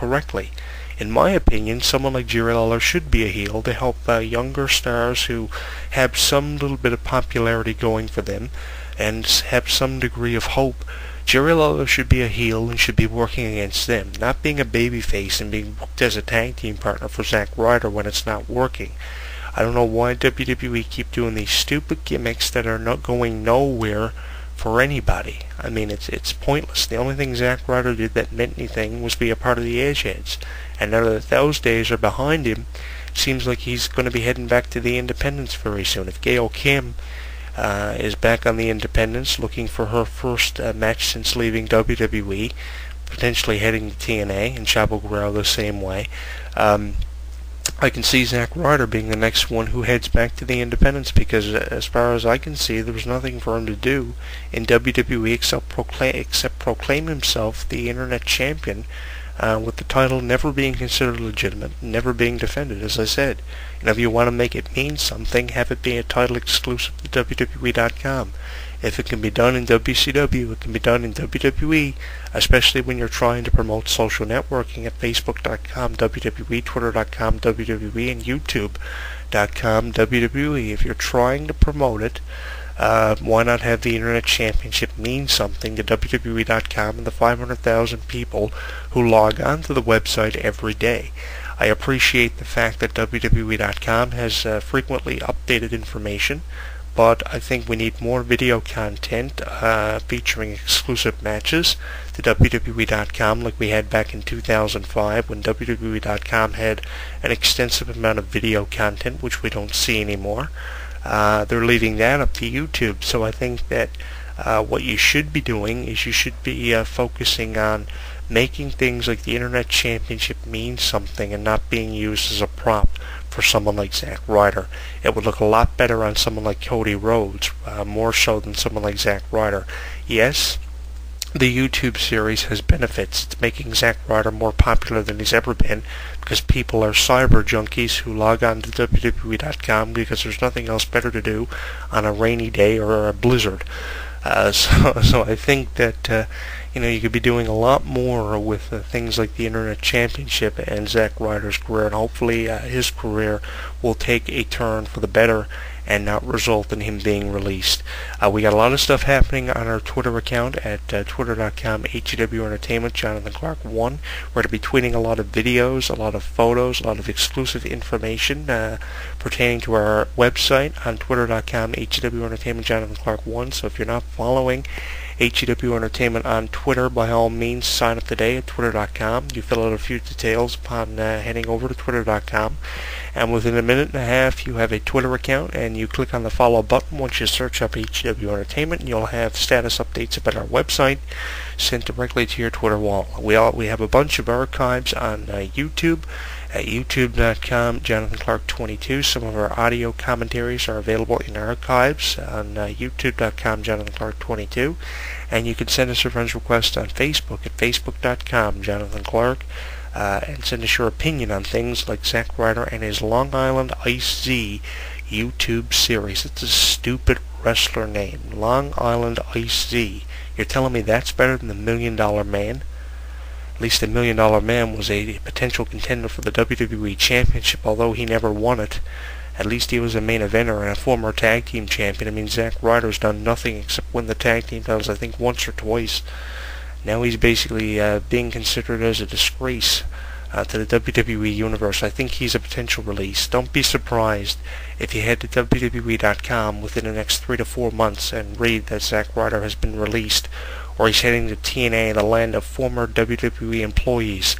correctly. In my opinion, someone like Jerry Lawler should be a heel to help younger stars who have some little bit of popularity going for them and have some degree of hope. Jerry Lawler should be a heel and should be working against them, not being a babyface and being booked as a tag team partner for Zack Ryder when it's not working. I don't know why WWE keep doing these stupid gimmicks that are not going nowhere for anybody. I mean, it's pointless. The only thing Zack Ryder did that meant anything was be a part of the Edgeheads. And now that those days are behind him, it seems like he's going to be heading back to the Independents very soon. If Gail Kim is back on the Independents looking for her first match since leaving WWE, potentially heading to TNA, and Chavo Guerrero the same way, I can see Zack Ryder being the next one who heads back to the Independents, because as far as I can see, there's nothing for him to do in WWE except proclaim himself the Internet Champion, with the title never being considered legitimate, never being defended, as I said. And if you want to make it mean something, have it be a title exclusive to WWE.com. If it can be done in WCW, it can be done in WWE, especially when you're trying to promote social networking at Facebook.com, WWE, Twitter.com, WWE, and YouTube.com, WWE. If you're trying to promote it, why not have the Internet Championship mean something to WWE.com and the 500,000 people who log on to the website every day? I appreciate the fact that WWE.com has frequently updated information, but I think we need more video content featuring exclusive matches to WWE.com like we had back in 2005 when WWE.com had an extensive amount of video content, which we don't see anymore. They're leaving that up to YouTube, so I think that what you should be doing is you should be focusing on making things like the Internet Championship mean something and not being used as a prop for someone like Zack Ryder. It would look a lot better on someone like Cody Rhodes, more so than someone like Zack Ryder. Yes, the YouTube series has benefits. It's making Zack Ryder more popular than he's ever been, because people are cyber junkies who log on to WWE.com because there's nothing else better to do on a rainy day or a blizzard. So I think that you could be doing a lot more with things like the Internet Championship and Zack Ryder's career, and hopefully his career will take a turn for the better and not result in him being released. We got a lot of stuff happening on our Twitter account at twitter.com HEW Entertainment, Jonathan Clarke 1. We're going to be tweeting a lot of videos, a lot of photos, a lot of exclusive information pertaining to our website on twitter.com HEW Entertainment, Jonathan Clarke 1. So if you're not following HEW Entertainment on Twitter, by all means sign up today at twitter.com. You fill out a few details upon heading over to twitter.com, and within a minute and a half you have a Twitter account, and you click on the follow button. Once you search up HEW Entertainment, and you'll have status updates about our website sent directly to your Twitter wall. We have a bunch of archives on YouTube at youtube.com Jonathan Clarke 22. Some of our audio commentaries are available in archives on youtube.com Jonathan Clarke 22, and you can send us a friend's request on Facebook at facebook.com Jonathan Clarke, and send us your opinion on things like Zack Ryder and his Long Island Ice Z YouTube series. It's a stupid wrestler name, Long Island Ice Z. You're telling me that's better than the $1 Million Man? At least the $1 Million Man was a potential contender for the WWE Championship, although he never won it. At least he was a main eventer and a former tag team champion. I mean, Zack Ryder's done nothing except win the tag team titles, I think, once or twice. Now he's basically being considered as a disgrace to the WWE Universe. I think he's a potential release. Don't be surprised if you head to WWE.com within the next 3 to 4 months and read that Zack Ryder has been released, or he's heading to TNA, the land of former WWE employees.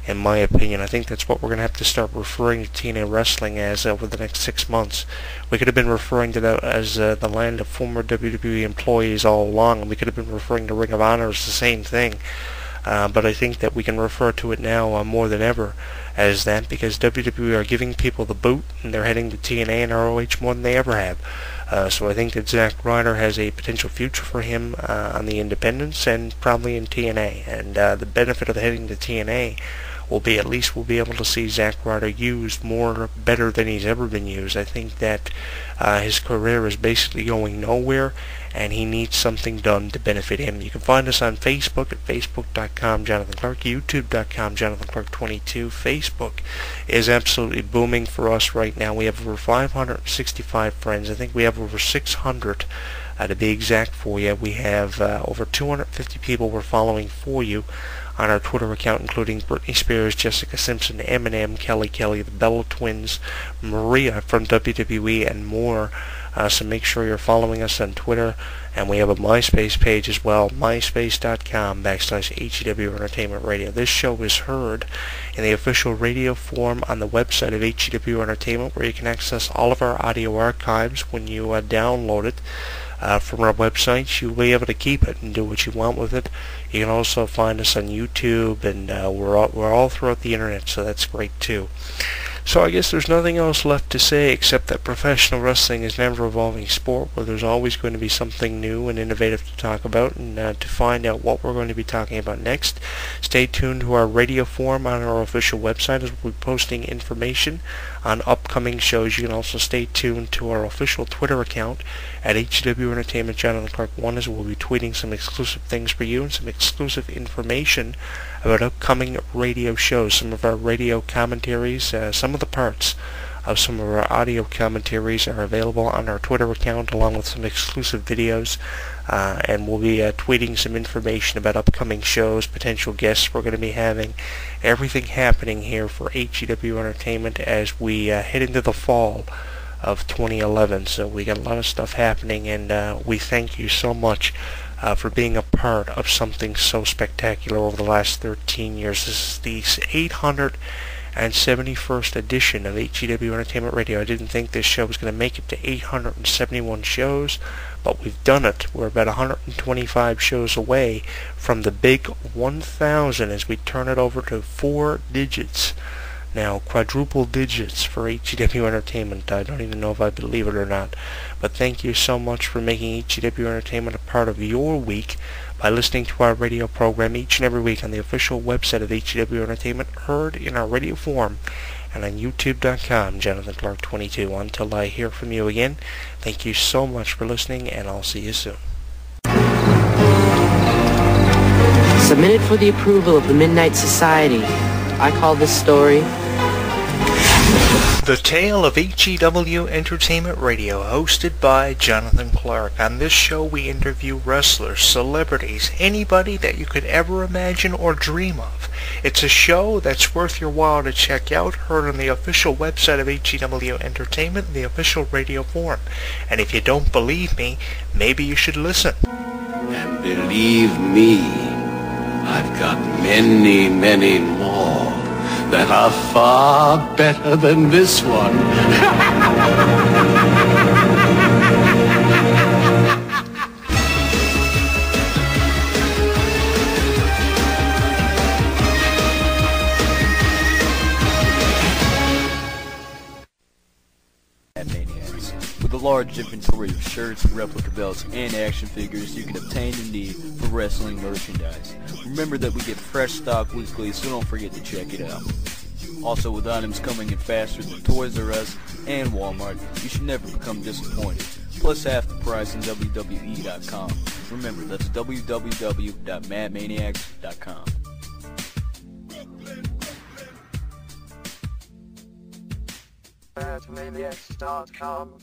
In my opinion, I think that's what we're going to have to start referring to TNA Wrestling as over the next 6 months. We could have been referring to that as the land of former WWE employees all along, and we could have been referring to Ring of Honor as the same thing. But I think that we can refer to it now more than ever as that, because WWE are giving people the boot, and they're heading to TNA and ROH more than they ever have. So I think that Zack Ryder has a potential future for him on the independents and probably in TNA. And the benefit of heading to TNA we'll be able to see Zack Ryder used better than he's ever been used. I think that his career is basically going nowhere, and he needs something done to benefit him. You can find us on Facebook at facebook.com Jonathan Clarke, youtube.com Jonathan Clarke 22. Facebook is absolutely booming for us right now. We have over 565 friends. I think we have over 600 to be exact for you. We have over 250 people we're following for you on our Twitter account, including Britney Spears, Jessica Simpson, Eminem, Kelly, the Bella Twins, Maria from WWE, and more. So make sure you're following us on Twitter. And we have a MySpace page as well, myspace.com/HEW Entertainment Radio. This show is heard in the official radio form on the website of HEW Entertainment, where you can access all of our audio archives when you download it. From our website. You'll be able to keep it and do what you want with it. You can also find us on YouTube, and we're all throughout the internet, so that's great too. So I guess there's nothing else left to say except that professional wrestling is an ever-evolving sport where there's always going to be something new and innovative to talk about. And to find out what we're going to be talking about next, stay tuned to our radio forum on our official website, as we'll be posting information on upcoming shows. You can also stay tuned to our official Twitter account at HW Entertainment Jonathan Clarke 1, as we'll be tweeting some exclusive things for you and some exclusive information about upcoming radio shows, some of our radio commentaries, some of the parts of some of our audio commentaries are available on our Twitter account, along with some exclusive videos, and we'll be tweeting some information about upcoming shows, potential guests we're going to be having, everything happening here for HEW Entertainment as we head into the fall of 2011. So we got a lot of stuff happening, and we thank you so much for being a part of something so spectacular over the last 13 years. This is the 871st edition of HEW Entertainment Radio. I didn't think this show was going to make it to 871 shows, but we've done it. We're about 125 shows away from the big 1,000 as we turn it over to 4 digits. Now, quadruple digits for HEW Entertainment. I don't even know if I believe it or not. But thank you so much for making HEW Entertainment a part of your week by listening to our radio program each and every week on the official website of HEW Entertainment, heard in our radio form, and on youtube.com, Jonathan Clarke 22. Until I hear from you again, thank you so much for listening, and I'll see you soon. Submitted for the approval of the Midnight Society. I call this story The Tale of HEW Entertainment Radio, hosted by Jonathan Clarke. On this show we interview wrestlers, celebrities, anybody that you could ever imagine or dream of. It's a show that's worth your while to check out, heard on the official website of HEW Entertainment in the official radio form. And if you don't believe me, maybe you should listen. And believe me, I've got many, many more that are far better than this one. With a large inventory of shirts, replica belts, and action figures, you can obtain your need for wrestling merchandise. Remember that we get fresh stock weekly, so don't forget to check it out. Also, with items coming in faster than Toys R Us and Walmart, you should never become disappointed. Plus half the price on WWE.com. Remember, that's www.madmaniacs.com. madmaniacs.com.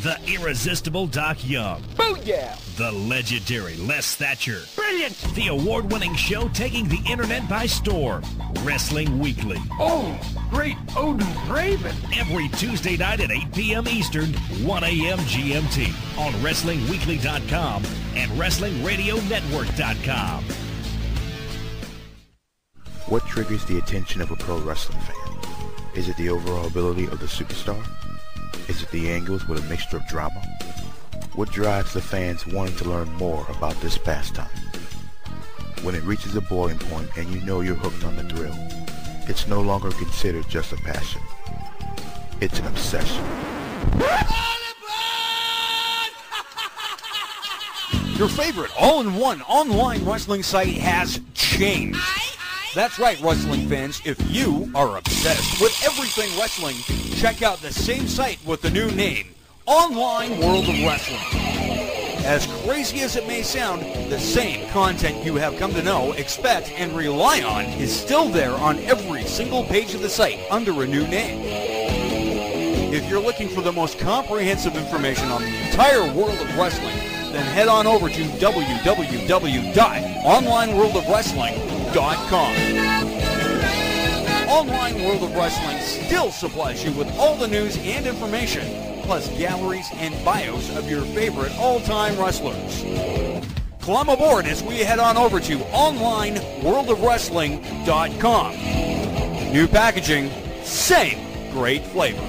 The irresistible Doc Young. Booyah! The legendary Les Thatcher. Brilliant! The award-winning show taking the internet by storm. Wrestling Weekly. Oh, great Odin's Raven! Every Tuesday night at 8 p.m. Eastern, 1 a.m. GMT on WrestlingWeekly.com and WrestlingRadioNetwork.com. What triggers the attention of a pro wrestling fan? Is it the overall ability of the superstar? Is it the angles with a mixture of drama? What drives the fans wanting to learn more about this pastime? When it reaches a boiling point and you know you're hooked on the thrill, it's no longer considered just a passion. It's an obsession. Your favorite all-in-one online wrestling site has changed. That's right, wrestling fans. If you are obsessed with everything wrestling, check out the same site with the new name, Online World of Wrestling. As crazy as it may sound, the same content you have come to know, expect, and rely on is still there on every single page of the site under a new name. If you're looking for the most comprehensive information on the entire world of wrestling, then head on over to www.onlineworldofwrestling.com. Online World of Wrestling still supplies you with all the news and information, plus galleries and bios of your favorite all-time wrestlers. Climb aboard as we head on over to onlineworldofwrestling.com. New packaging, same great flavor.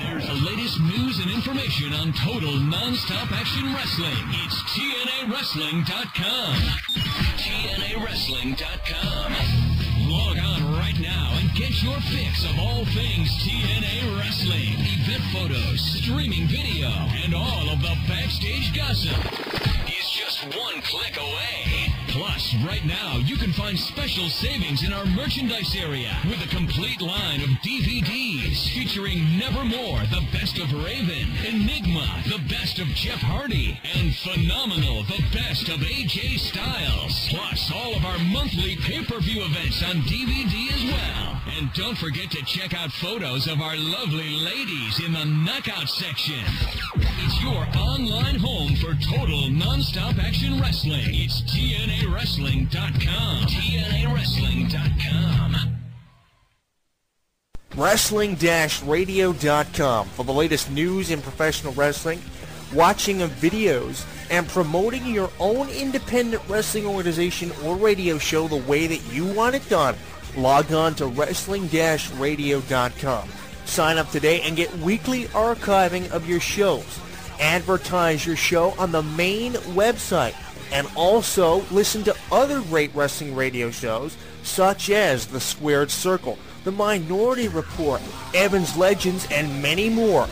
There's the latest news and information on total non-stop action wrestling. It's TNAWrestling.com. TNAWrestling.com. Log on right now and get your fix of all things TNA Wrestling. Event photos, streaming video, and all of the backstage gossip is just one click away. Plus, right now, you can find special savings in our merchandise area with a complete line of DVDs featuring Nevermore, the best of Raven, Enigma, the best of Jeff Hardy, and Phenomenal, the best of AJ Styles. Plus, all of our monthly pay-per-view events on DVD as well. And don't forget to check out photos of our lovely ladies in the Knockout section. It's your online home for total non-stop action wrestling. It's TNAWrestling.com. TNAWrestling.com. Wrestling-radio.com for the latest news in professional wrestling, watching of videos, and promoting your own independent wrestling organization or radio show the way that you want it done. Log on to wrestling-radio.com. Sign up today and get weekly archiving of your shows. Advertise your show on the main website. And also listen to other great wrestling radio shows such as The Squared Circle, The Minority Report, Evans Legends, and many more.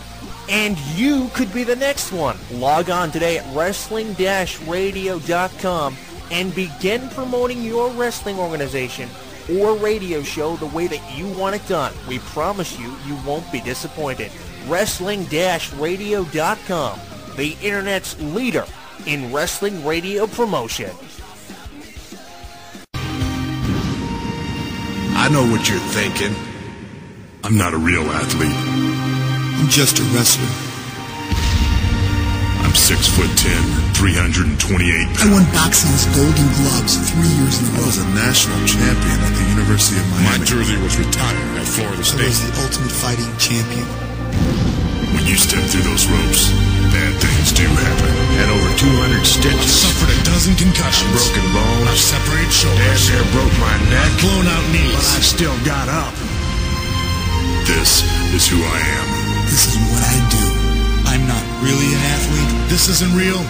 And you could be the next one. Log on today at wrestling-radio.com and begin promoting your wrestling organization or radio show the way that you want it done. We promise you, you won't be disappointed. Wrestling-radio.com, the internet's leader in wrestling radio promotion. I know what you're thinking. I'm not a real athlete. I'm just a wrestler. I'm 6'10", 328 pounds. I won boxing's Golden Gloves 3 years in a row. I was a national champion at the University of Miami. My jersey was retired at Florida State. I was the ultimate fighting champion. When you step through those ropes, bad things do happen. Had over 200 stitches. I suffered a dozen concussions. Broken bones. I've separated shoulders. Damn near broke my neck. Blown out knees. But I still got up. This is who I am. This is what I do. I'm not really an athlete. This isn't real.